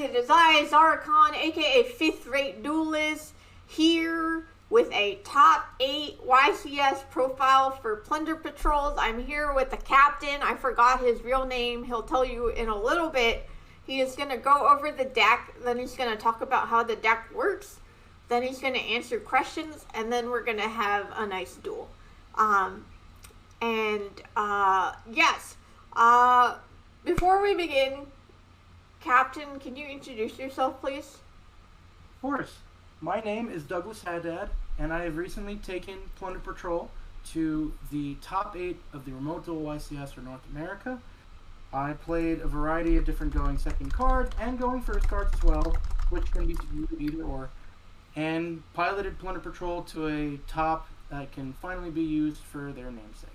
it is I, Zara aka 5th Rate Duelist, here with a top 8 YCS profile for Plunder Patrols. I'm here with the captain. I forgot his real name. He'll tell you in a little bit. He is going to go over the deck, then he's going to talk about how the deck works, then he's going to answer questions, and then we're going to have a nice duel. Yes. Before we begin, Captain, can you introduce yourself, please? Of course. My name is Douglas Haddad, and I have recently taken Plunder Patrol to the top 8 of the Remote Duel YCS for North America. I played a variety of different going second cards and going first cards as well, which can be either or, and piloted Plunder Patrol to a top that can finally be used for their namesake.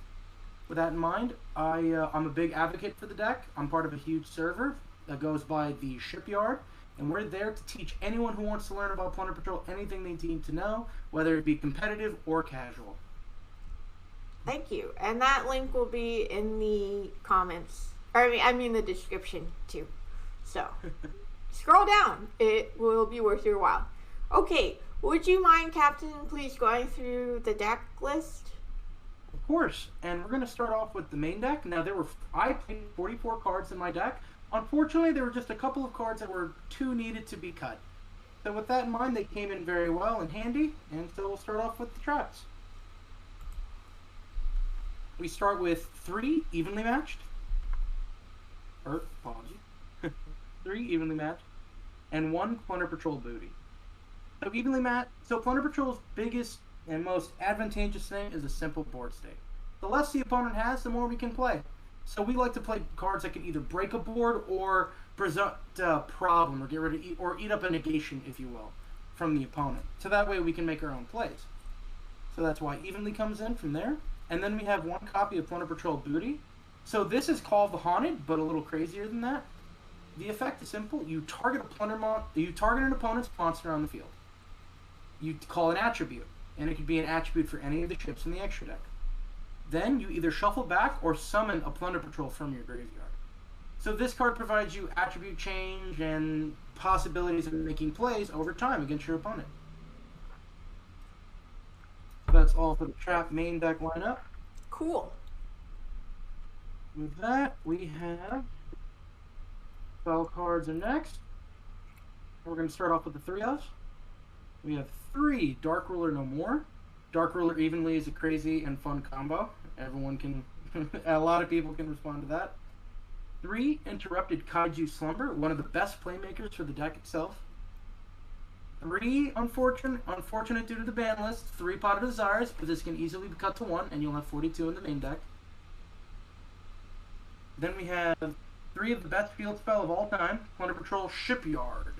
With that in mind, I'm a big advocate for the deck. I'm part of a huge server that goes by the Shipyard, and we're there to teach anyone who wants to learn about Plunder Patrol anything they need to know, whether it be competitive or casual. Thank you. And that link will be in the comments. I mean the description too. So scroll down. It will be worth your while. Okay, would you mind, Captain, please going through the deck list? Of course, and we're going to start off with the main deck. Now, I played 44 cards in my deck. Unfortunately, there were just a couple of cards that were too needed to be cut. So with that in mind, they came in very well and handy, and so we'll start off with the traps. We start with 3 evenly matched. Apology. 3 evenly matched, and 1 Plunder Patrol booty. So evenly matched. So Plunder Patrol's biggest and most advantageous thing is a simple board state. The less the opponent has, the more we can play. So we like to play cards that can either break a board or present a problem, or get rid of or eat up a negation, if you will, from the opponent. So that way we can make our own plays. So that's why evenly comes in from there. And then we have 1 copy of Plunder Patrol booty. So this is called the Haunted, but a little crazier than that. The effect is simple. You target an opponent's monster on the field. You call an attribute, and it could be an attribute for any of the ships in the extra deck. Then you either shuffle back or summon a Plunder Patrol from your graveyard. So this card provides you attribute change and possibilities of making plays over time against your opponent. That's all for the trap main deck lineup. Cool. With that, we have spell cards are next. We're going to start off with the 3 ofs. We have 3 Dark Ruler No More. Dark Ruler evenly is a crazy and fun combo. Everyone can, a lot of people can respond to that. 3 Interrupted Kaiju Slumber, one of the best playmakers for the deck itself. 3 unfortunate due to the ban list, 3 Potted Desires, but this can easily be cut to 1, and you'll have 42 in the main deck. Then we have 3 of the best field spell of all time, Plunder Patrol Shipyard.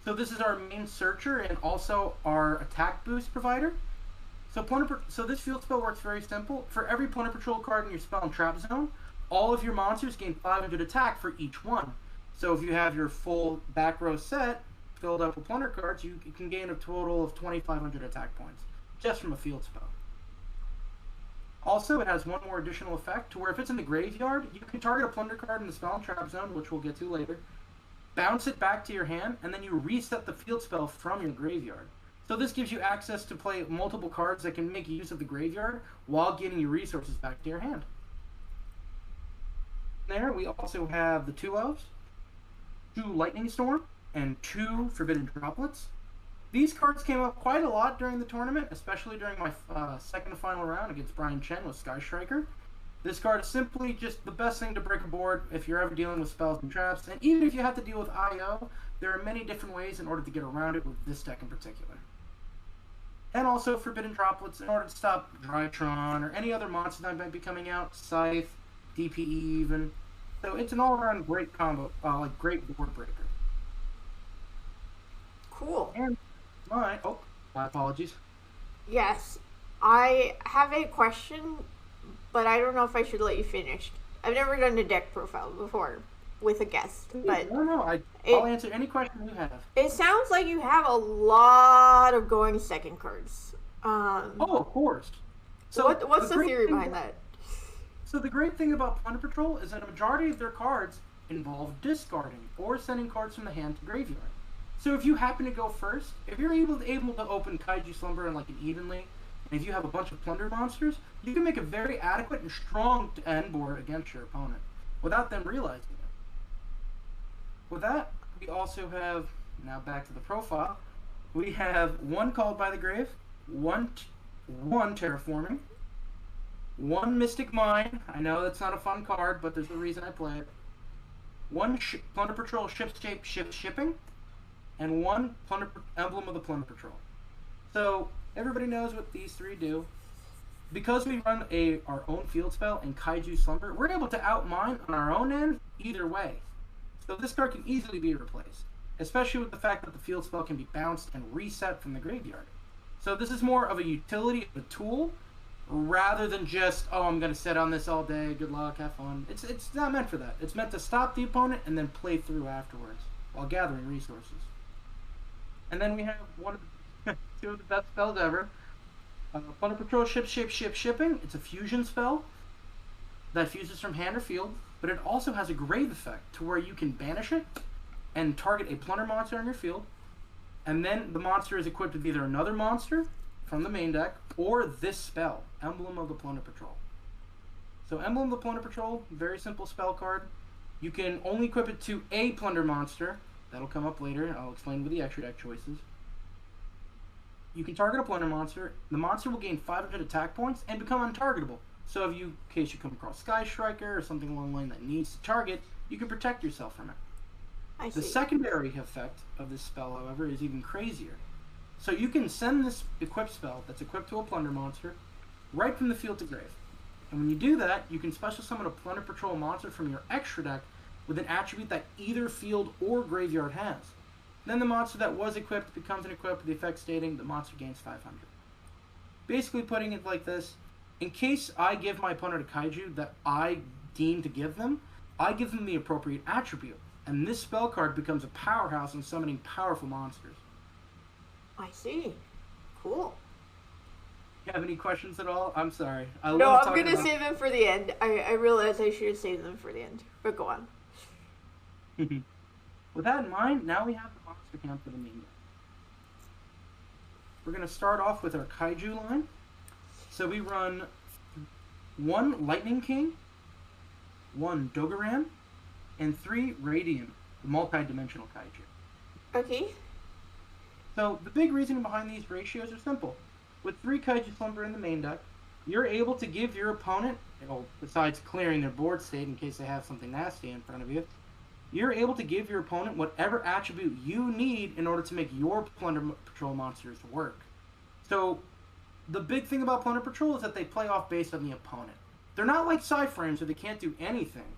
So this is our main searcher and also our attack boost provider. So this field spell works very simple. For every Plunder Patrol card in your spell and trap zone, all of your monsters gain 500 attack for each one. So if you have your full back row set filled up with Plunder cards, you can gain a total of 2,500 attack points just from a field spell. Also, it has 1 more additional effect to where if it's in the graveyard, you can target a Plunder card in the spell and trap zone, which we'll get to later, bounce it back to your hand, and then you reset the field spell from your graveyard. So this gives you access to play multiple cards that can make use of the graveyard while getting your resources back to your hand. There, we also have the 2 elves, 2 Lightning Storm, and 2 Forbidden Droplets. These cards came up quite a lot during the tournament, especially during my second and final round against Brian Chen with Sky Striker. This card is simply just the best thing to break a board if you're ever dealing with spells and traps, and even if you have to deal with IO, there are many different ways in order to get around it with this deck in particular. And also Forbidden Droplets in order to stop Drytron or any other monster that might be coming out, Scythe, DPE even. So it's an all-around great combo, great board breaker. Cool. And my apologies. Yes, I have a question, but I don't know if I should let you finish. I've never done a deck profile before with a guest, but no, I'll answer any question you have. It sounds like you have a lot of going second cards. Of course. So what's the theory behind that? So the great thing about Plunder Patrol is that a majority of their cards involve discarding or sending cards from the hand to graveyard. So if you happen to go first, if you're able to open Kaiju Slumber in like an evenly, and if you have a bunch of Plunder monsters, you can make a very adequate and strong end board against your opponent without them realizing it. With that, we also have, now back to the profile, we have one Called by the Grave, one Terraforming, one Mystic Mine. I know that's not a fun card, but there's a reason I play it. One Plunder Patrol Shipping, and one Emblem of the Plunder Patrol. So everybody knows what these three do. Because we run our own field spell in Kaiju Slumber, we're able to outmine on our own end either way. So this card can easily be replaced, especially with the fact that the field spell can be bounced and reset from the graveyard. So this is more of a utility of a tool rather than just, oh, I'm going to sit on this all day, good luck, have fun. It's not meant for that. It's meant to stop the opponent and then play through afterwards while gathering resources. And then we have two of the best spells ever. Plunder Patrol Shipping. It's a fusion spell that fuses from hand or field, but it also has a grave effect to where you can banish it and target a Plunder monster on your field, and then the monster is equipped with either another monster from the main deck or this spell, Emblem of the Plunder Patrol. So Emblem of the Plunder Patrol, very simple spell card. You can only equip it to a Plunder monster. That'll come up later. I'll explain with the extra deck choices. You can target a Plunder monster. The monster will gain 500 attack points and become untargetable. So if in case you come across Sky Striker or something along the line that needs to target, you can protect yourself from it. The secondary effect of this spell, however, is even crazier. So you can send this equipped spell that's equipped to a Plunder monster right from the field to grave. And when you do that, you can special summon a Plunder Patrol monster from your extra deck with an attribute that either field or graveyard has. Then the monster that was equipped becomes unequipped with the effect stating the monster gains 500. Basically putting it like this, in case I give my opponent a Kaiju that I deem to give them, I give them the appropriate attribute, and this spell card becomes a powerhouse in summoning powerful monsters. I see. Cool. You have any questions at all? I'm sorry. I'm going to save them for the end. I realize I should have saved them for the end, but go on. With that in mind, now we have the monster count for the main deck. We're going to start off with our Kaiju line. So we run one Lightning King, one Dogaran, and 3 Radiant, the multi-dimensional Kaiju. Okay. So the big reason behind these ratios are simple. With 3 Kaiju Slumber in the main deck, you're able to give your opponent, besides clearing their board state in case they have something nasty in front of you, you're able to give your opponent whatever attribute you need in order to make your Plunder Patrol monsters work. So the big thing about Plunder Patrol is that they play off based on the opponent. They're not like Side-Frames where they can't do anything,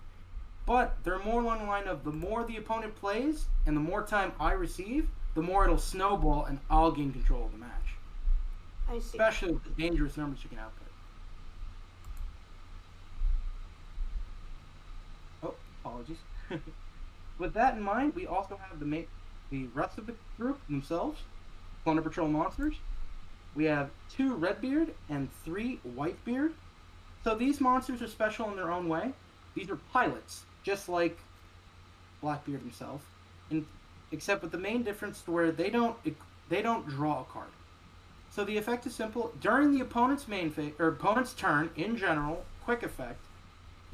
but they're more along the line of the more the opponent plays and the more time I receive, the more it'll snowball and I'll gain control of the match. I see. Especially with the dangerous numbers you can output. Oh, apologies. With that in mind, we also have the rest of the group themselves, Plunder Patrol monsters. We have 2 Redbeard and 3 Whitebeard. So these monsters are special in their own way. These are pilots, just like Blackbeard himself, except with the main difference to where they don't draw a card. So the effect is simple. During the opponent's opponent's turn, in general, quick effect,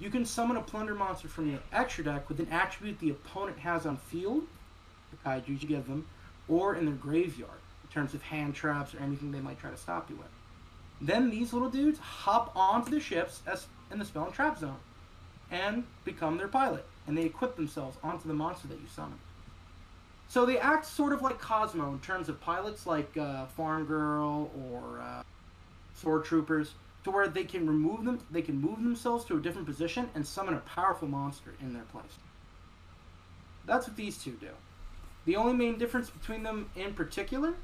you can summon a Plunder monster from your extra deck with an attribute the opponent has on field, the Kaijus you give them, or in their graveyard, in terms of hand traps or anything they might try to stop you with. Then these little dudes hop onto the ships in the spell and trap zone and become their pilot, and they equip themselves onto the monster that you summon. So they act sort of like Cosmo in terms of pilots like Farm Girl or Sword Troopers, to where they can move themselves to a different position and summon a powerful monster in their place. That's what these two do. The only main difference between them in particular,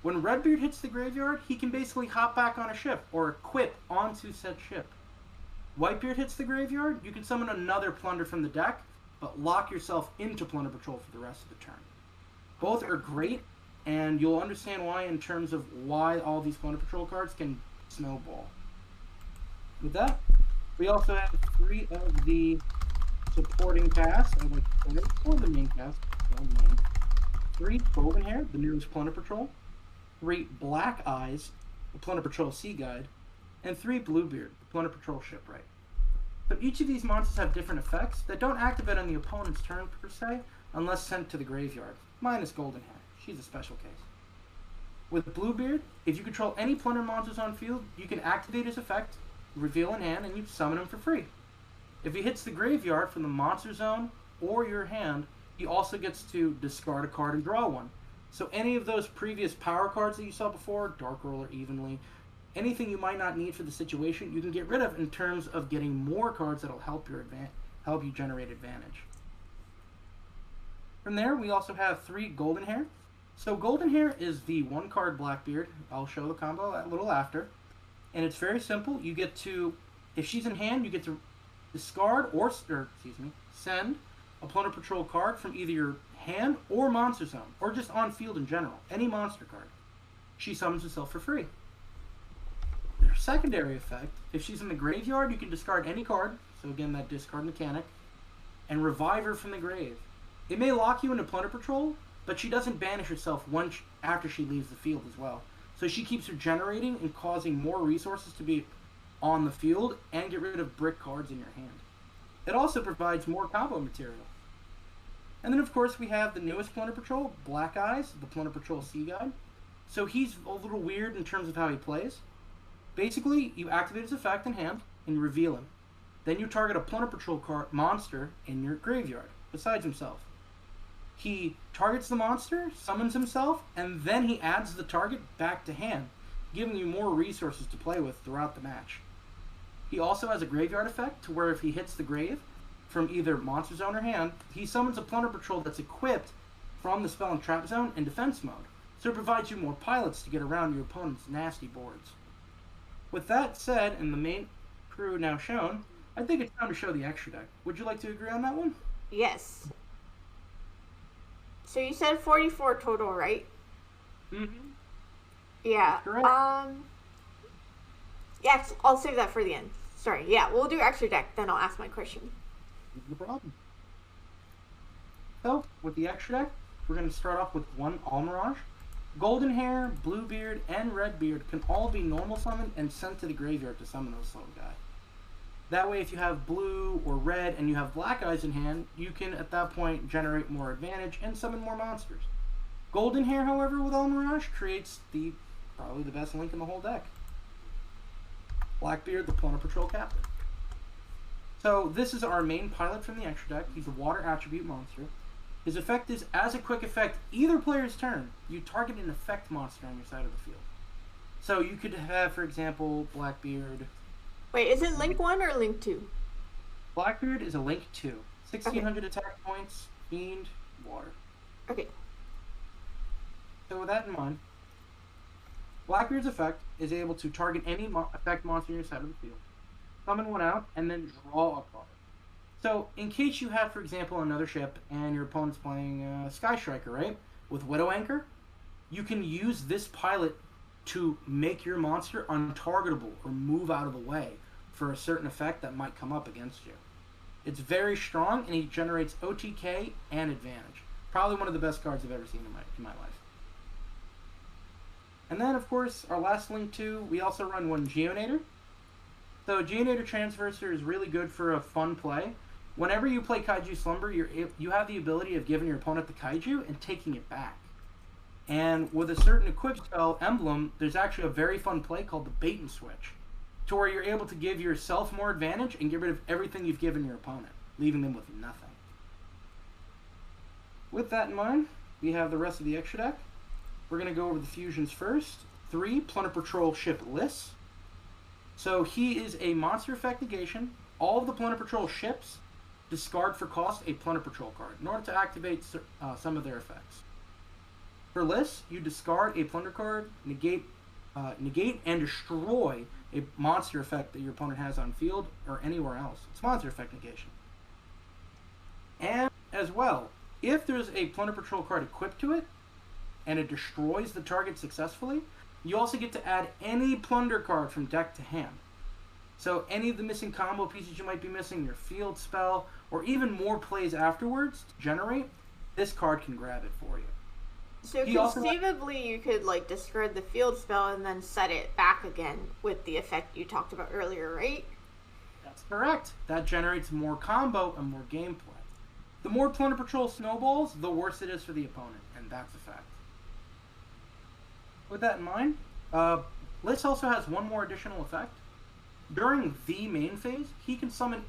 when Redbeard hits the graveyard, he can basically hop back on a ship or equip onto said ship. Whitebeard hits the graveyard, you can summon another Plunder from the deck, but lock yourself into Plunder Patrol for the rest of the turn. Both are great, and you'll understand why in terms of why all these Plunder Patrol cards can snowball. With that, we also have 3 of the Supporting cast, I like to say, or the main cast, well, main. 3 Golden Hair, the newest Plunder Patrol. 3 Black Eyes, the Plunder Patrol Sea Guide. And 3 Bluebeard, the Plunder Patrol Shipwright. So each of these monsters have different effects that don't activate on the opponent's turn per se, unless sent to the graveyard, minus Golden Hair. She's a special case. With Bluebeard, if you control any Plunder monsters on field, you can activate his effect, reveal in hand, and you summon him for free. If he hits the graveyard from the monster zone or your hand, he also gets to discard a card and draw one. So any of those previous power cards that you saw before, Dark Roller, Evenly, anything you might not need for the situation, you can get rid of in terms of getting more cards that'll help you generate advantage. From there, we also have 3 Golden Hair. So Golden Hair is the 1-card Blackbeard. I'll show the combo a little after. And it's very simple. You get to, if she's in hand, you get to discard send a Plunder Patrol card from either your hand or monster zone, or just on field in general, any monster card. She summons herself for free. Their secondary effect, if she's in the graveyard, you can discard any card, so again, that discard mechanic, and revive her from the grave. It may lock you into Plunder Patrol, but she doesn't banish herself once after she leaves the field as well. So she keeps regenerating and causing more resources to be on the field and get rid of brick cards in your hand. It also provides more combo material. And then of course we have the newest Plunder Patrol, Black Eyes, the Plunder Patrol Sea Guide. So he's a little weird in terms of how he plays. Basically, you activate his effect in hand and you reveal him. Then you target a Plunder Patrol card monster in your graveyard, besides himself. He targets the monster, summons himself, and then he adds the target back to hand, giving you more resources to play with throughout the match. He also has a graveyard effect to where if he hits the grave from either monster zone or hand, he summons a Plunder Patrol that's equipped from the spell and trap zone in defense mode. So it provides you more pilots to get around your opponent's nasty boards. With that said, and the main crew now shown, I think it's time to show the extra deck. Would you like to agree on that one? Yes. So you said 44 total, right? Mm-hmm. Yeah. Correct. Yeah, I'll save that for the end. Sorry. Yeah, we'll do extra deck, then I'll ask my question. No problem. So, with the extra deck, we're going to start off with 1 Almirage. Golden Hair, Bluebeard, and Redbeard can all be normal summoned and sent to the graveyard to summon those little guys. That way, if you have blue or red and you have Black Eyes in hand, you can, at that point, generate more advantage and summon more monsters. Golden Hair, however, with Almirage, creates probably the best link in the whole deck. Blackbeard, the Plunder Patrol Captain. So, this is our main pilot from the extra deck. He's a water attribute monster. His effect is, as a quick effect, either player's turn, you target an effect monster on your side of the field. So you could have, for example, Blackbeard. Wait, is it Link 1 or Link 2? Blackbeard is a Link 2. 1600 attack points, Fiend, Water. Okay. So with that in mind, Blackbeard's effect is able to target any effect monster on your side of the field, summon one out, and then draw a card. So, in case you have, for example, another ship and your opponent's playing Sky Striker, right? With Widow Anchor, you can use this pilot to make your monster untargetable or move out of the way for a certain effect that might come up against you. It's very strong and he generates OTK and advantage. Probably one of the best cards I've ever seen in my life. And then, of course, our last Link 2, we also run 1 Geonator. So, Geonator Transverser is really good for a fun play. Whenever you play Kaiju Slumber, you have the ability of giving your opponent the Kaiju and taking it back. And with a certain equip spell emblem, there's actually a very fun play called the Bait and Switch, to where you're able to give yourself more advantage and get rid of everything you've given your opponent, leaving them with nothing. With that in mind, we have the rest of the extra deck. We're going to go over the fusions first. 3 Plunder Patrol ship lists. So he is a monster effect negation. All of the Plunder Patrol ships discard for cost a Plunder Patrol card in order to activate some of their effects. For lists, you discard a Plunder card, negate and destroy a monster effect that your opponent has on field or anywhere else. It's monster effect negation. And as well, if there's a Plunder Patrol card equipped to it and it destroys the target successfully, you also get to add any Plunder card from deck to hand. So any of the missing combo pieces you might be missing, your field spell, or even more plays afterwards to generate, this card can grab it for you. So conceivably, you could like discard the field spell and then set it back again with the effect you talked about earlier, right? That's correct. That generates more combo and more gameplay. The more Plunder Patrol snowballs, the worse it is for the opponent, and that's a fact. With that in mind, Liz also has one more additional effect. During the main phase, he can summon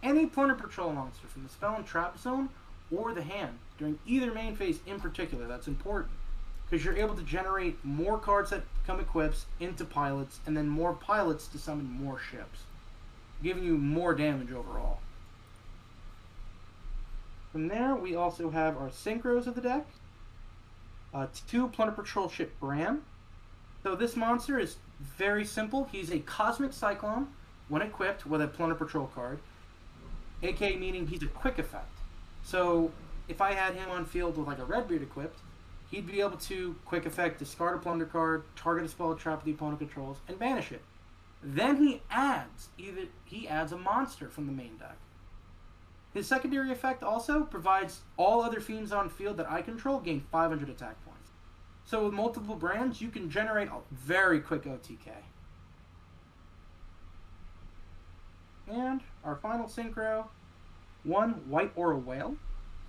any Plunder Patrol monster from the spell and trap zone or the hand during either main phase in particular. That's important because you're able to generate more cards that become equips into pilots and then more pilots to summon more ships, giving you more damage overall. From there, we also have our Synchros of the deck. 2 Plunder Patrol ship Bran. So this monster is very simple. He's a Cosmic Cyclone when equipped with a Plunder Patrol card, aka meaning he's a quick effect. So if I had him on field with like a Redbeard equipped, he'd be able to quick effect, discard a Plunder card, target a spell or trap the opponent controls, and banish it. Then he adds a monster from the main deck. His secondary effect also provides all other fiends on field that I control gain 500 attack points. So with multiple brands, you can generate a very quick OTK. And our final Synchro, 1 White Aura Whale.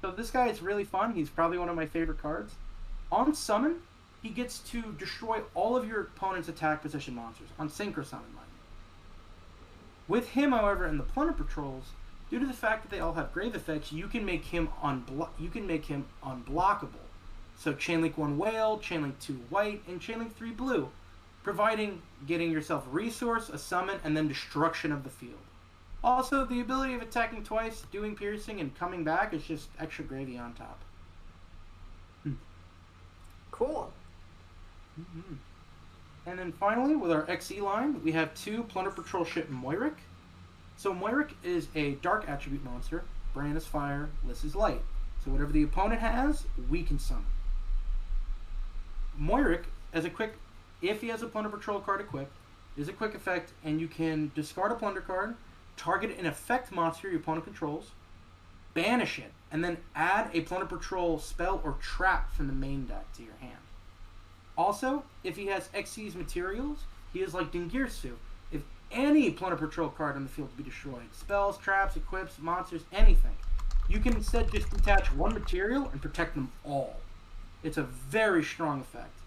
So this guy is really fun. He's probably one of my favorite cards. On summon, he gets to destroy all of your opponent's attack position monsters on Synchro summon line. With him, however, and the Plunder Patrols, due to the fact that they all have grave effects, you can make him unblockable. So Chainlink 1 Whale, Chainlink 2 White, and Chainlink 3 Blue, providing getting yourself resource, a summon, and then destruction of the field. Also, the ability of attacking twice, doing piercing, and coming back is just extra gravy on top. Cool. Mm-hmm. And then finally, with our XE line, we have 2 Plunder Patrol ship Moiric. So Moiric is a dark attribute monster. Bran is fire, Liz is light. So whatever the opponent has, we can summon. Moiric, as a quick, if he has a Plunder Patrol card equipped, is a quick effect, and you can discard a Plunder card, target an effect monster your opponent controls, banish it, and then add a Plunder Patrol spell or trap from the main deck to your hand. Also, if he has Xyz materials, he is like Dingirsu. If any Plunder Patrol card on the field to be destroyed, spells, traps, equips, monsters, anything, you can instead just detach one material and protect them all. It's a very strong effect.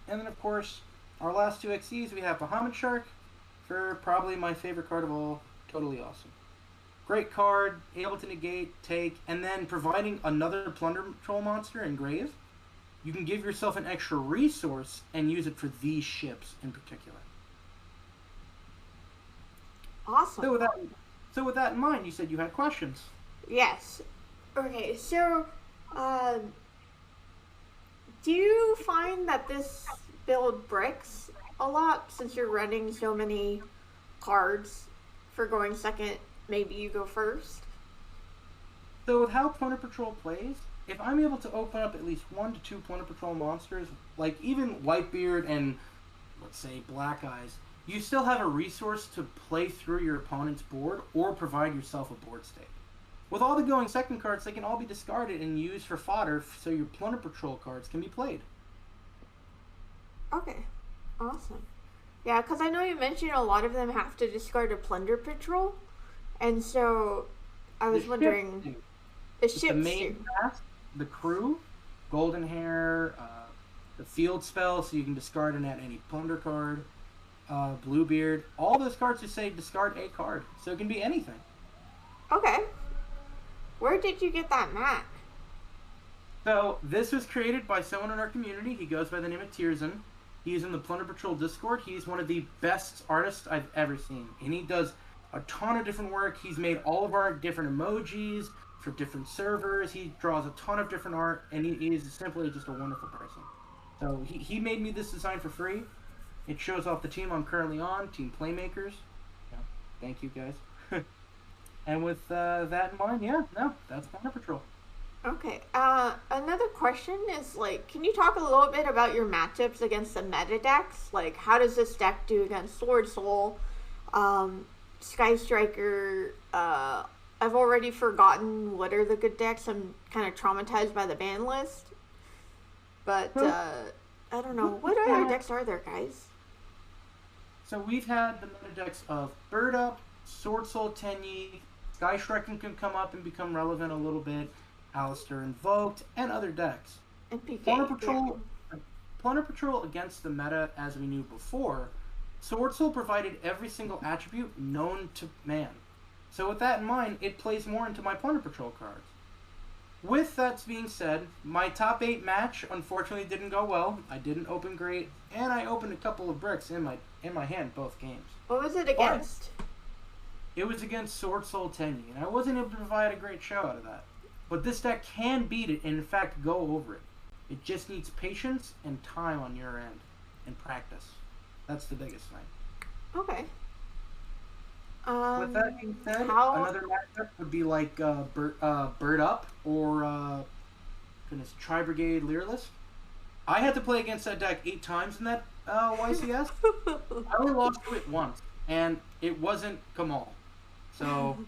And then, of course, our last 2 Xyzs, we have Bahamut Shark for probably my favorite card of all. Totally awesome. Great card, able to negate, take, and then providing another Plunder Patrol monster in grave. You can give yourself an extra resource and use it for these ships in particular. Awesome. So with that in mind, you said you had questions. Yes. Okay, so, do you find that this build bricks a lot since you're running so many cards for going second? Maybe you go first? So with how Plunder Patrol plays, if I'm able to open up at least 1 to 2 Plunder Patrol monsters, like even Whitebeard and, let's say, Black Eyes, you still have a resource to play through your opponent's board or provide yourself a board state. With all the going second cards, they can all be discarded and used for fodder so your Plunder Patrol cards can be played. Okay, awesome. Yeah, because I know you mentioned a lot of them have to discard a Plunder Patrol, and so I was wondering... The main cast, the crew, Golden Hair, the field spell, so you can discard and add any Plunder card, Bluebeard, all those cards just say discard a card, so it can be anything. Okay. Where did you get that Mac? So, this was created by someone in our community. He goes by the name of Tierzan. He's in the Plunder Patrol Discord. He's one of the best artists I've ever seen. And he does a ton of different work. He's made all of our different emojis for different servers. He draws a ton of different art, and he is simply just a wonderful person. So, he made me this design for free. It shows off the team I'm currently on, Team Playmakers. Yeah, thank you, guys. And with that in mind, that's Plunder Patrol. Okay. Another question is like, can you talk a little bit about your matchups against the meta decks? Like, how does this deck do against Sword Soul, Sky Striker? I've already forgotten what are the good decks. I'm kind of traumatized by the ban list, but I don't know what other decks are there, guys. So we've had the meta decks of Bird Up, Sword Soul Tenyi, Sky Striker can come up and become relevant a little bit, Alistair Invoked, and other decks. And PK. Plunder Patrol against the meta as we knew before, Sword Soul provided every single attribute known to man. So with that in mind, it plays more into my Plunder Patrol cards. With that being said, my top 8 match unfortunately didn't go well. I didn't open great, and I opened a couple of bricks in my hand both games. What was it against? It was against Sword Soul Tenyi, and I wasn't able to provide a great show out of that. But this deck can beat it and in fact go over it. It just needs patience and time on your end, and practice. That's the biggest thing. Okay. With that being said, another matchup would be like Bird Up or Tri Brigade Leerless. I had to play against that deck 8 times in that YCS. I only lost to it once, and it wasn't Kamal. So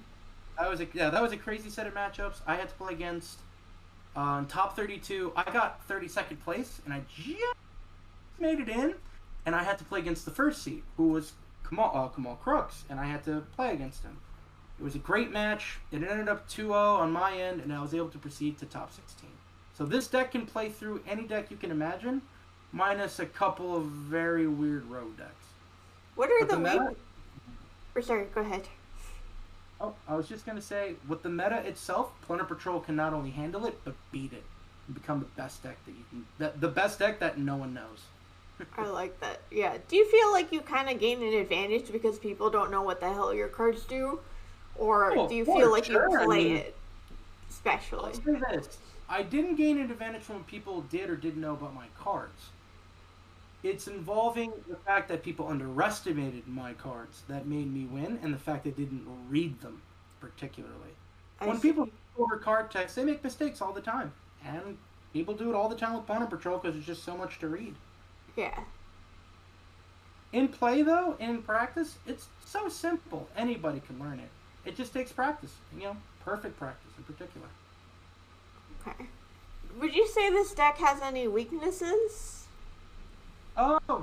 that was a crazy set of matchups. I had to play against top 32. I got 32nd place, and I just made it in, and I had to play against the first seed, who was Kamal Crooks, and I had to play against him. It was a great match. It ended up 2-0 on my end, and I was able to proceed to top 16. So this deck can play through any deck you can imagine, minus a couple of very weird road decks. What are the meta? Sorry, go ahead. Oh, I was just gonna say, with the meta itself, Plunder Patrol can not only handle it, but beat it and become the best deck that you can. The best deck that no one knows. I like that. Yeah. Do you feel like you kind of gain an advantage because people don't know what the hell your cards do? Or do you feel like you play it specially? Let's say this. I didn't gain an advantage from what people did or didn't know about my cards. It's involving the fact that people underestimated my cards that made me win, and the fact they didn't read them particularly. When people go over card text, they make mistakes all the time. And people do it all the time with Plunder Patrol because there's just so much to read. Yeah. In play, though, in practice, it's so simple. Anybody can learn it. It just takes practice. Perfect practice in particular. Okay. Would you say this deck has any weaknesses?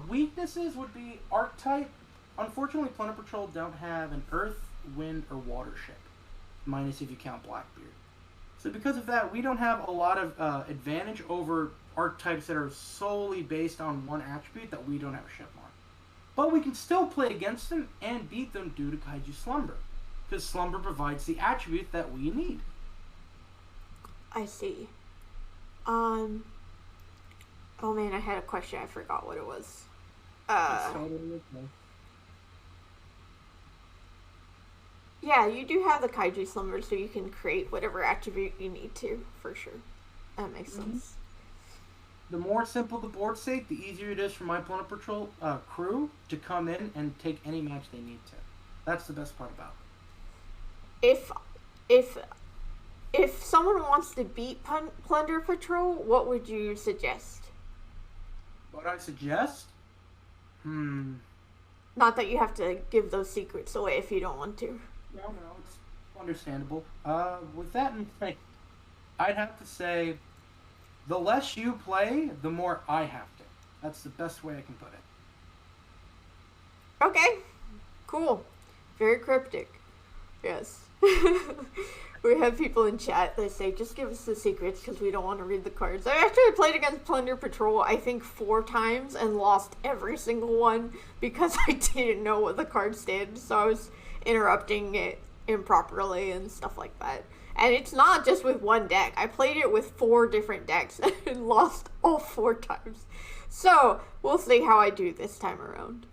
Weaknesses would be Archetype. Unfortunately, Plunder Patrol don't have an Earth, Wind, or Water ship. Minus if you count Blackbeard. So because of that, we don't have a lot of advantage over archetypes that are solely based on one attribute that we don't have a ship on. But we can still play against them and beat them due to Kaiju Slumber. Because Slumber provides the attribute that we need. I see. Oh man, I had a question. I forgot what it was. Yeah, you do have the Kaiju Slumber, so you can create whatever attribute you need to, for sure. That makes sense. The more simple the board state, the easier it is for my Plunder Patrol crew to come in and take any match they need to. That's the best part about it. If someone wants to beat Plunder Patrol, what would you suggest? What I suggest? Not that you have to give those secrets away if you don't want to. No, it's understandable. With that in mind, I'd have to say, the less you play, the more I have to. That's the best way I can put it. Okay, cool. Very cryptic. Yes. We have people in chat that say, just give us the secrets because we don't want to read the cards. I actually played against Plunder Patrol, I think 4 times and lost every single one because I didn't know what the cards did. So I was interrupting it improperly and stuff like that. And it's not just with one deck. I played it with 4 different decks and lost all 4 times. So we'll see how I do this time around.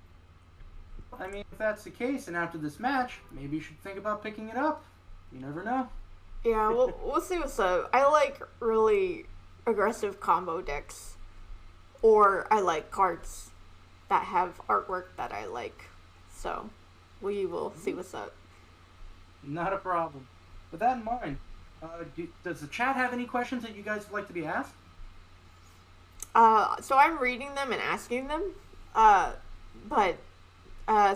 I mean, if that's the case, and after this match, maybe you should think about picking it up. You never know. Yeah, we'll see what's up. I like really aggressive combo decks. Or I like cards that have artwork that I like. So, we will see what's up. Not a problem. With that in mind, Does the chat have any questions that you guys would like to be asked? So I'm reading them and asking them. But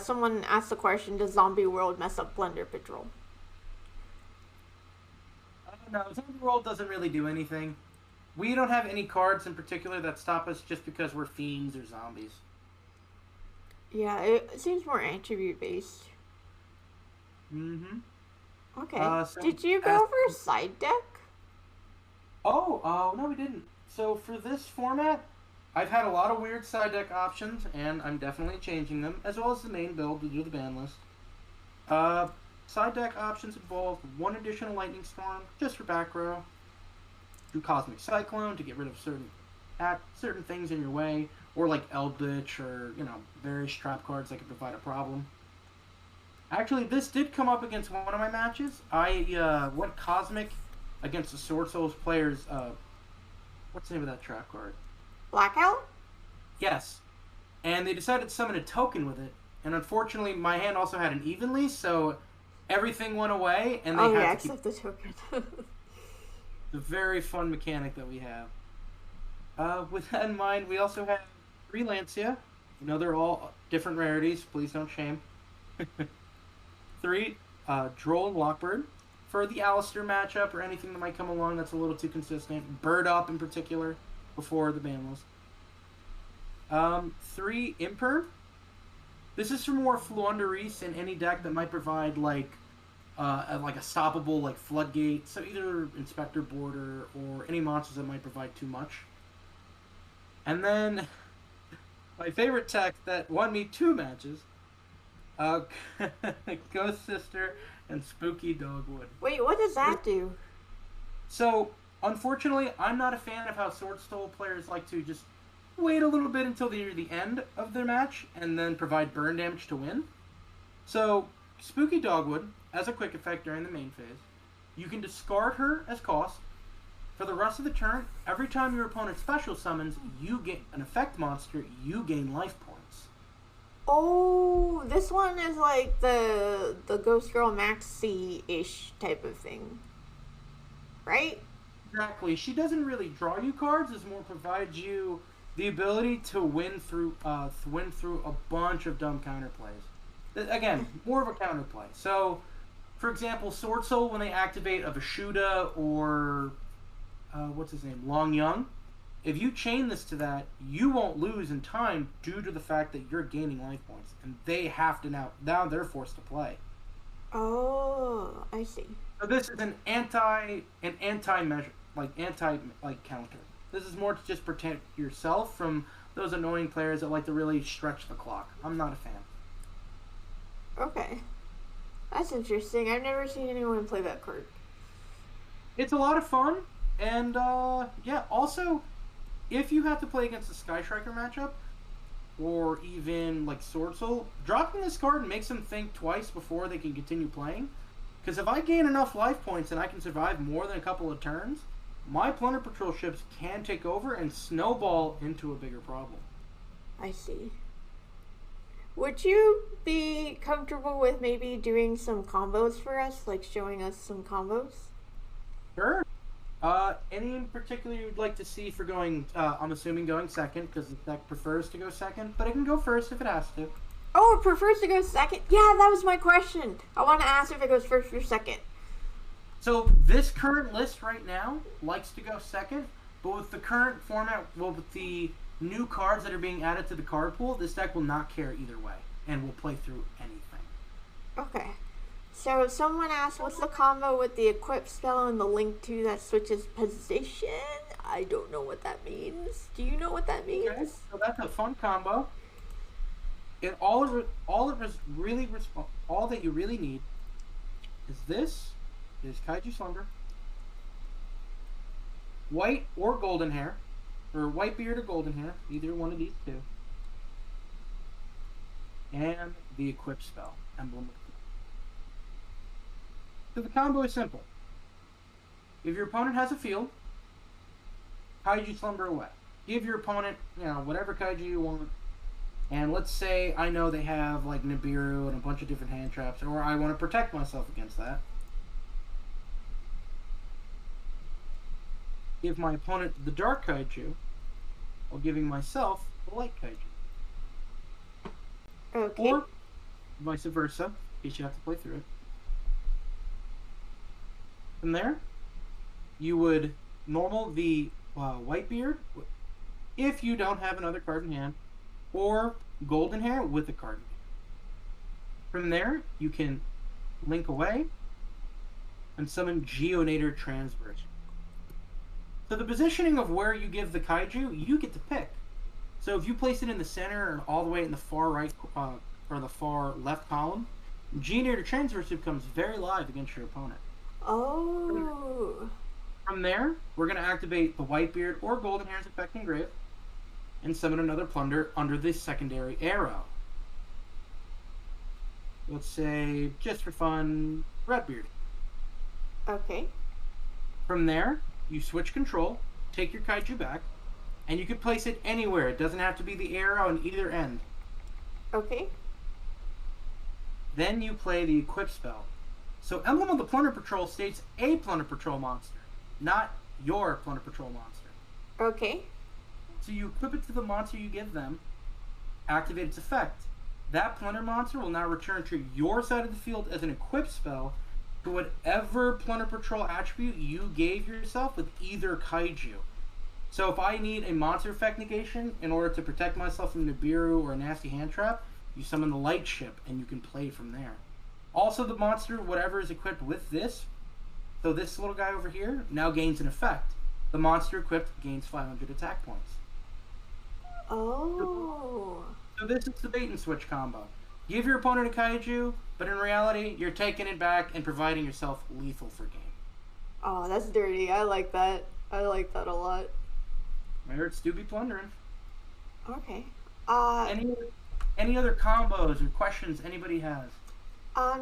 someone asked the question, does Zombie World mess up Plunder Patrol? No, Zombie World doesn't really do anything. We don't have any cards in particular that stop us just because we're fiends or zombies. Yeah, it seems more attribute based. Mm-hmm. Okay. Did you go over side deck? Oh, no, we didn't. So for this format, I've had a lot of weird side deck options, and I'm definitely changing them, as well as the main build to do the ban list. Side deck options involve 1 additional Lightning Storm, just for back row. Do Cosmic Cyclone to get rid of certain things in your way, or like Eldritch, or, various trap cards that could provide a problem. Actually, this did come up against one of my matches. I went Cosmic against the Sword Souls players. What's the name of that trap card? Blackout? Yes. And they decided to summon a token with it. And unfortunately, my hand also had an Evenly, so everything went away. And they had to except the token. The very fun mechanic that we have. With that in mind, we also have 3 Lancia. They're all different rarities. Please don't shame. 3 Droll and Lockbird. For the Alistair matchup or anything that might come along that's a little too consistent. Bird Up in particular, before the ban list. 3 Imperv. This is for more Fluundereese in any deck that might provide a stoppable Floodgate. So either Inspector Border or any monsters that might provide too much. And then my favorite tech that won me 2 matches. Ghost Sister and Spooky Dogwood. Wait, what does that do? So, unfortunately, I'm not a fan of how Sword Soul players like to just wait a little bit until near the end of their match and then provide burn damage to win. So, Spooky Dogwood, as a quick effect during the main phase, you can discard her as cost. For the rest of the turn, every time your opponent special summons, you get an effect monster, you gain life points. Oh, this one is like the Ghost Girl Maxi-ish type of thing. Right? Exactly. She doesn't really draw you cards, as more provides you the ability to win through a bunch of dumb counterplays. Again, more of a counterplay. So, for example, Sword Soul, when they activate a Vishuda or what's his name, Long Young, if you chain this to that, you won't lose in time due to the fact that you're gaining life points, and they have to now they're forced to play. Oh, I see. So this is an anti measure, counter. This is more to just protect yourself from those annoying players that like to really stretch the clock. I'm not a fan. Okay, that's interesting. I've never seen anyone play that card. It's a lot of fun, and yeah. Also, if you have to play against a Sky Striker matchup, or even Sword Soul, dropping this card makes them think twice before they can continue playing. Because if I gain enough life points and I can survive more than a couple of turns, my Plunder Patrol ships can take over and snowball into a bigger problem. I see. Would you be comfortable with maybe doing some combos for us, showing us some combos? Sure. Any in particular you'd like to see for going, I'm assuming going second, because the deck prefers to go second, but it can go first if it has to. Oh, it prefers to go second? Yeah, that was my question. I want to ask if it goes first or second. So, this current list right now likes to go second, but with the current format, with the new cards that are being added to the card pool, this deck will not care either way, and will play through anything. Okay. So someone asked, what's the combo with the equip spell and the link to that switches position? I don't know what that means. Do you know what that means? Okay, so that's a fun combo. All that you really need is Kaiju Slumber, white or golden hair, or white beard or golden hair, either one of these two, and the equip spell emblem. So the combo is simple. If your opponent has a field, Kaiju Slumber away. Give your opponent, whatever Kaiju you want. And let's say I know they have Nibiru and a bunch of different hand traps, or I want to protect myself against that. give my opponent the dark Kaiju, while giving myself the light Kaiju. Okay. Or vice versa, in case you have to play through it. From there, you would normal the Whitebeard if you don't have another card in hand, or Golden Hair with a card in hand. From there, you can link away and summon Geonator Transverse. So the positioning of where you give the Kaiju, you get to pick. So if you place it in the center or all the way in the far right or the far left column, Geonator Transverse becomes very live against your opponent. Oh. From there, we're going to activate the Whitebeard or Golden Hair's effect engrave and summon another Plunder under the secondary arrow. Let's say, just for fun, Redbeard. Okay. From there, you switch control, take your Kaiju back, and you can place it anywhere. It doesn't have to be the arrow on either end. Okay. Then you play the equip spell. So Emblem of the Plunder Patrol states a Plunder Patrol monster, not your Plunder Patrol monster. Okay. So you equip it to the monster you give them, activate its effect. That Plunder monster will now return to your side of the field as an equip spell to whatever Plunder Patrol attribute you gave yourself with either Kaiju. So if I need a monster effect negation in order to protect myself from Nibiru or a nasty hand trap, you summon the Light Ship and you can play from there. Also, the monster, whatever is equipped with this, so this little guy over here, now gains an effect. The monster equipped gains 500 attack points. Oh. So this is the bait and switch combo. Give your opponent a Kaiju, but in reality, you're taking it back and providing yourself lethal for game. Oh, that's dirty. I like that. I like that a lot. Merits do be plundering. Okay. Any other combos or questions anybody has?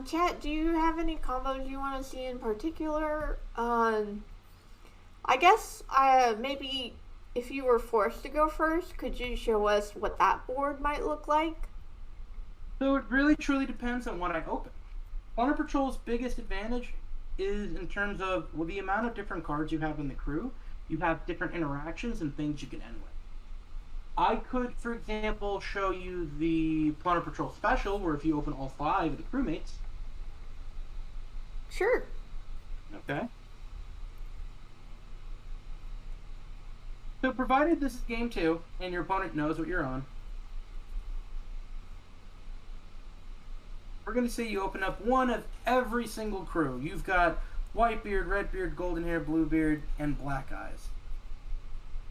Chat, do you have any combos you want to see in particular? I guess, maybe if you were forced to go first, could you show us what that board might look like? So it really truly depends on what I open. Plunder Patrol's biggest advantage is in terms of the amount of different cards you have in the crew. You have different interactions and things you can end with. I could, for example, show you the Plunder Patrol special, where if you open all 5 of the crewmates. Sure. Okay. So provided this is game 2, and your opponent knows what you're on, we're going to say you open up one of every single crew. You've got Whitebeard, Redbeard, Golden Hair, Bluebeard, and Black Eyes.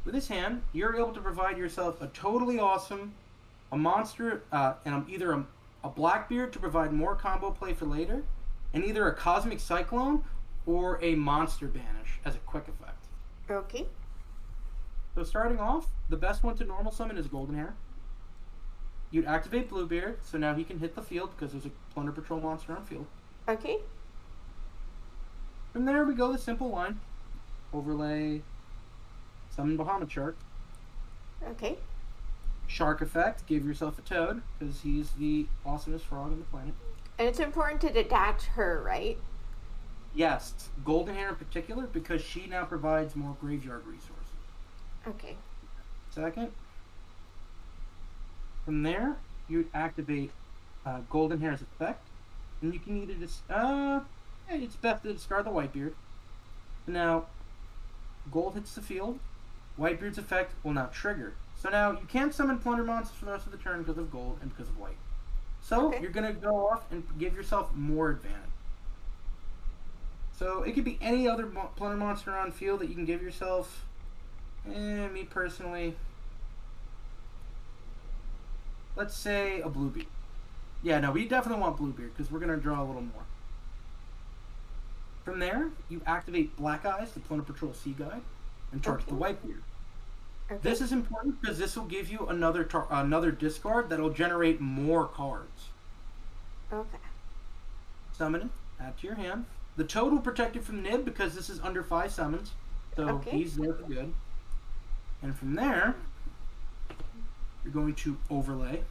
With this hand, you're able to provide yourself a totally awesome, a monster, and either a Blackbeard to provide more combo play for later, and either a Cosmic Cyclone or a Monster Banish as a quick effect. Okay. So starting off, the best one to normal summon is Golden Hair. You'd activate Bluebeard, so now he can hit the field because there's a Plunder Patrol monster on field. Okay. From there we go the simple line. Overlay, summon Bahamut Shark. Okay. Shark effect, give yourself a Toad, because he's the awesomest frog on the planet. And it's important to detach her, right? Yes, Golden Hair in particular, because she now provides more graveyard resources. Okay. Second. From there, you activate Golden Hair's effect, and you can either just it's best to discard the Whitebeard. Now, Gold hits the field. Whitebeard's effect will now trigger. So now you can't summon Plunder monsters for the rest of the turn because of Gold and because of White. So you're gonna go off and give yourself more advantage. So it could be any other Plunder monster on field that you can give yourself. Me personally, let's say a Bluebeard. Yeah, no, we definitely want Bluebeard because we're going to draw a little more. From there, you activate Black Eyes, the Plunder Patrol Sea Guide, and target the Whitebeard. Okay. This is important because this will give you another discard that'll generate more cards. Okay. Summon it, add to your hand. The Toad will protect you from Nib because this is under 5 summons, so he's there for good. And from there, you're going to overlay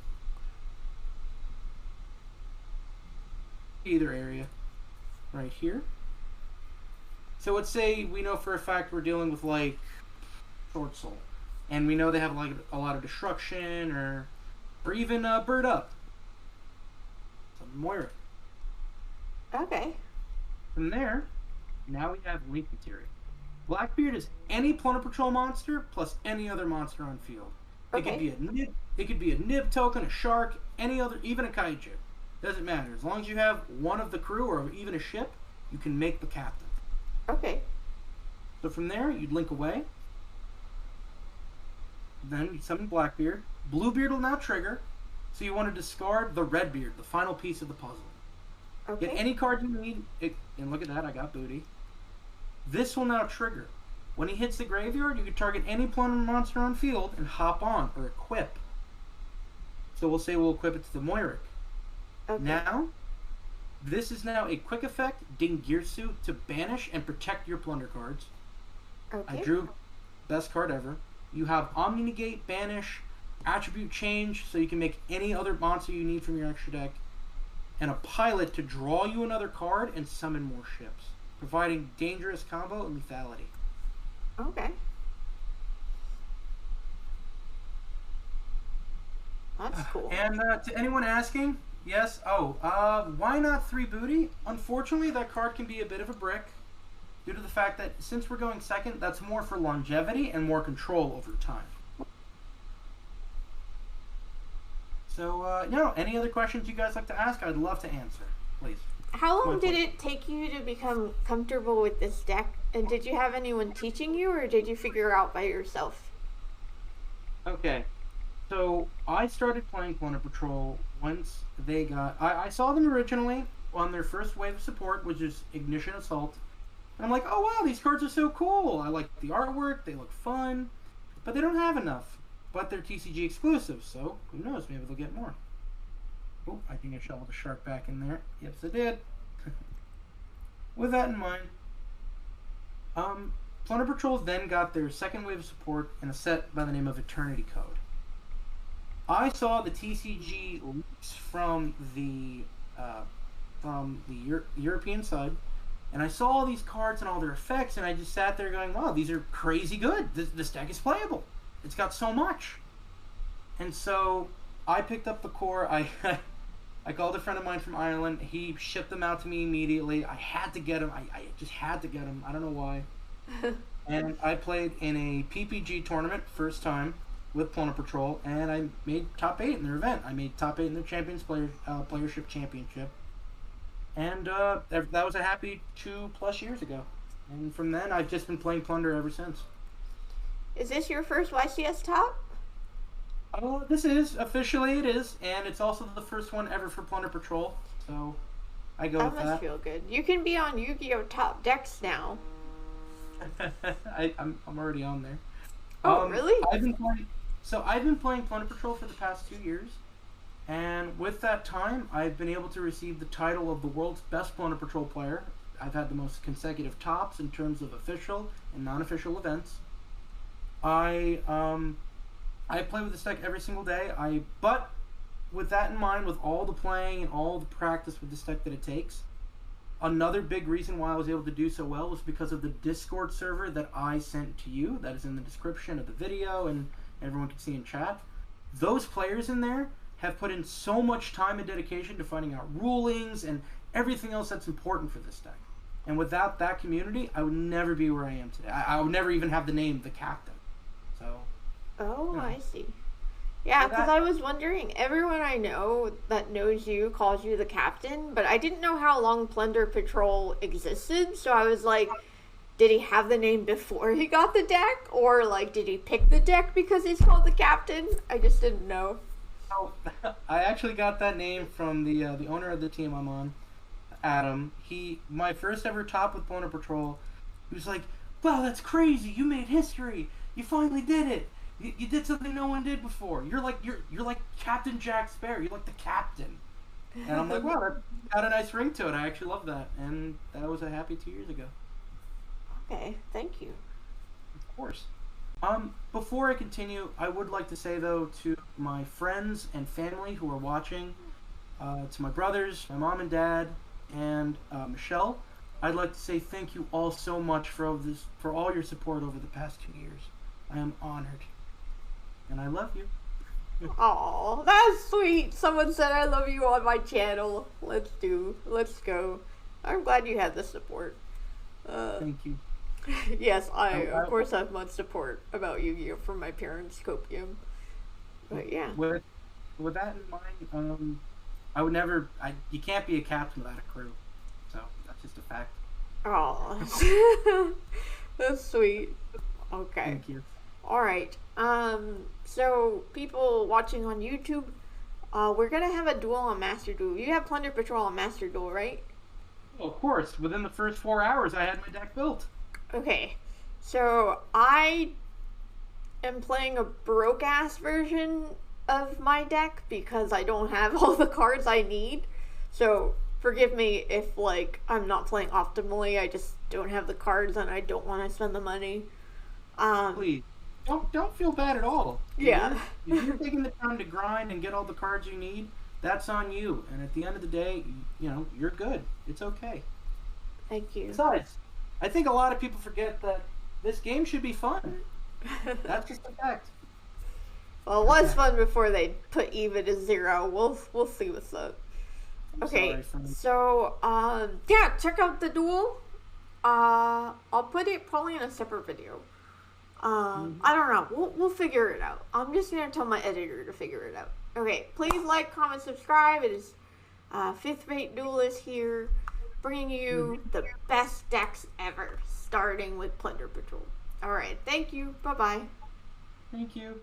either area right here. So let's say we know for a fact we're dealing with like Short Soul, and we know they have like a lot of destruction or even Bird Up. So Moira. Okay. From there, now we have Link Materia. Blackbeard is any Plunder Patrol monster plus any other monster on field. Okay. It could be a nib token, a shark, any other, even a kaiju. Doesn't matter. As long as you have one of the crew or even a ship, you can make the captain. Okay. So from there, you'd link away. Then you'd summon Blackbeard. Bluebeard will now trigger. So you want to discard the Redbeard, the final piece of the puzzle. Okay. Get any card you need. And look at that, I got booty. This will now trigger. When he hits the graveyard, you can target any plunder monster on field and hop on or equip. So we'll say we'll equip it to the Moiric. Okay. Now, this is now a quick effect Dingirsu to banish and protect your plunder cards. Okay. I drew best card ever. You have Omni Negate, Banish, Attribute Change, so you can make any other monster you need from your extra deck, and a Pilot to draw you another card and summon more ships, providing dangerous combo and lethality. Okay. That's cool. And to anyone asking, yes, why not 3 booty? Unfortunately, that card can be a bit of a brick due to the fact that since we're going second, that's more for longevity and more control over time. So, any other questions you guys like to ask? I'd love to answer, please. How long did it take you to become comfortable with this deck? And did you have anyone teaching you, or did you figure out by yourself? Okay. So, I started playing Plunder Patrol once they got... I saw them originally on their first wave of support, which is Ignition Assault. And I'm like, oh wow, these cards are so cool. I like the artwork, they look fun. But they don't have enough. But they're TCG exclusive, so who knows, maybe they'll get more. Oh, I think I shoveled a shark back in there. Yes, I did. With that in mind, Plunder Patrol then got their second wave of support in a set by the name of Eternity Code. I saw the TCG leaks from the European side, and I saw all these cards and all their effects, and I just sat there going, wow, these are crazy good. This deck is playable. It's got so much. And so I picked up the core. I called a friend of mine from Ireland. He shipped them out to me immediately. I had to get them. I just had to get them. I don't know why. And I played in a PPG tournament first time with Plunder Patrol, and I made top 8 in their event. I made top 8 in their Champions Playership Championship. And that was a happy 2+ years ago. And from then, I've just been playing Plunder ever since. Is this your first YCS top? This is. Officially it is. And it's also the first one ever for Plunder Patrol. So, I go with that. That must feel good. You can be on Yu-Gi-Oh! Top decks now. I'm already on there. Oh, really? I've been playing Plunder Patrol for the past 2 years. And with that time, I've been able to receive the title of the world's best Plunder Patrol player. I've had the most consecutive tops in terms of official and non-official events. I play with this deck every single day. But with that in mind, with all the playing and all the practice with this deck that it takes, another big reason why I was able to do so well was because of the Discord server that I sent to you. That is in the description of the video and everyone can see in chat. Those players in there have put in so much time and dedication to finding out rulings and everything else that's important for this deck. And without that community, I would never be where I am today. I would never even have the name The Captain. So. Oh, I see. Yeah, because I was wondering, everyone I know that knows you calls you the Captain, but I didn't know how long Plunder Patrol existed, so I was like, did he have the name before he got the deck? Or, like, did he pick the deck because he's called the Captain? I just didn't know. So, I actually got that name from the owner of the team I'm on, Adam. My first ever top with Plunder Patrol, he was like, wow, that's crazy, you made history. You finally did it. You did something no one did before. You're like Captain Jack Sparrow. You're like the Captain. And I'm like, wow, that got a nice ring to it. I actually love that. And that was a happy 2 years ago. Okay, thank you. Of course. Before I continue, I would like to say though to my friends and family who are watching, to my brothers, my mom and dad, and Michelle, I'd like to say thank you all so much for all your support over the past 2 years. I am honored, and I love you. Aw, that's sweet. Someone said I love you on my channel. Let's go. I'm glad you had the support. Thank you. Yes, I of course have much support about Yu-Gi-Oh from my parents, Copium. But yeah. With that in mind, I would never. You can't be a captain without a crew. So that's just a fact. Aw, that's sweet. Okay. Thank you. All right. So people watching on YouTube, we're gonna have a duel on Master Duel. You have Plunder Patrol on Master Duel, right? Well, of course. Within the first 4 hours, I had my deck built. Okay. So I am playing a broke-ass version of my deck because I don't have all the cards I need. So forgive me if, like, I'm not playing optimally. I just don't have the cards and I don't want to spend the money. Please, don't feel bad at all. Yeah. If you're taking the time to grind and get all the cards you need, that's on you. And at the end of the day, you're good. It's okay. Thank you. Besides, I think a lot of people forget that this game should be fun. That's just a fact. Well, it was fun before they put even to 0. We'll see what's up. Okay, so yeah, check out the duel. I'll put it probably in a separate video. I don't know. We'll figure it out. I'm just gonna tell my editor to figure it out. Okay, please like, comment, subscribe. It is 5th Rate Duelist here, bringing you the best decks ever, starting with Plunder Patrol. All right, thank you. Bye bye. Thank you.